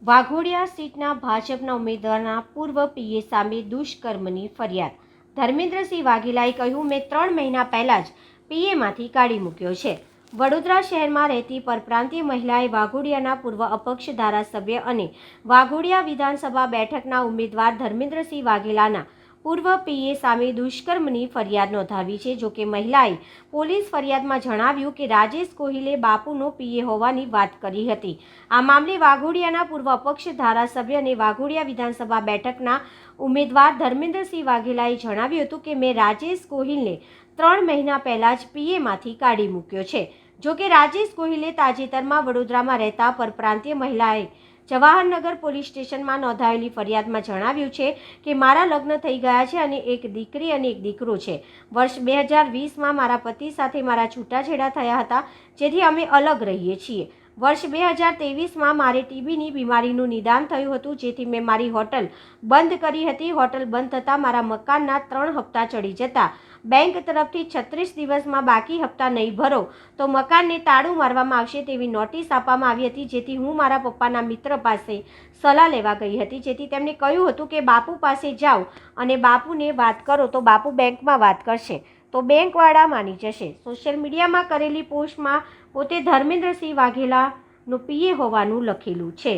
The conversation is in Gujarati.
વાઘોડિયા સીટના ભાજપના ઉમેદવારના પૂર્વ પીએ સામે દુષ્કર્મની ફરિયાદ। ધર્મેન્દ્રસિંહ વાઘેલાએ કહ્યું, મેં 3 મહિના પહેલા જ પીએમાંથી કાઢી મૂક્યો છે। વડોદરા શહેરમાં રહેતી પરપ્રાંતીય મહિલાએ વાઘોડિયાના પૂર્વ અપક્ષ ધારાસભ્ય અને વાઘોડિયા વિધાનસભા બેઠકના ઉમેદવાર ધર્મેન્દ્રસિંહ વાઘેલાના પૂર્વ પીએ સામે દુષ્કર્મની ફરિયાદ નોંધાવી છે। જોકે મહિલાએ પોલીસ ફરિયાદમાં જણાવ્યું કે રાજેશ ગોહિલે બાપુનો પીએ હોવાની વાત કરી હતી। આ મામલે વાઘોડિયાના પૂર્વ અપક્ષ ધારાસભ્ય અને વાઘોડિયા વિધાનસભા બેઠકના ઉમેદવાર ધર્મેન્દ્રસિંહ વાઘેલાએ જણાવ્યું હતું કે મેં રાજેશ ગોહિલને 3 મહિના પહેલા જ પીએમાંથી કાઢી મૂક્યો છે। જોકે રાજેશ ગોહિલે તાજેતરમાં વડોદરામાં રહેતા પરપ્રાંતીય મહિલાએ જવાહરનગર પોલીસ સ્ટેશનમાં નોંધાયેલી ફરિયાદમાં જણાવ્યું છે કે મારા લગ્ન થઈ ગયા છે અને એક દીકરી અને એક દીકરો છે। વર્ષ 2020માં મારા પતિ સાથે મારા છૂટાછેડા થયા હતા, જેથી અમે અલગ રહીએ છીએ। વર્ષ 2023માં મારે ટીબીની બીમારીનું નિદાન થયું હતું, જેથી મેં મારી હોટલ બંધ કરી હતી। હોટલ બંધ થતાં મારા મકાનના 3 હપ્તા ચડી જતા બેંક તરફથી 36 દિવસમાં બાકી હપ્તા નહીં ભરો તો મકાનને તાળું મારવામાં આવશે તેવી નોટિસ આપવામાં આવી હતી। જેથી હું મારા પપ્પાના મિત્ર પાસે સલાહ લેવા ગઈ હતી, જેથી તેમણે કહ્યું હતું કે બાપુ પાસે જાઓ અને બાપુને વાત કરો તો બાપુ બેંકમાં વાત કરશે તો બેંકવાળા માની જશે। સોશિયલ મીડિયામાં કરેલી પોસ્ટમાં પોતે ધર્મેન્દ્રસિંહ વાઘેલાનો પીએ હોવાનું લખેલું છે।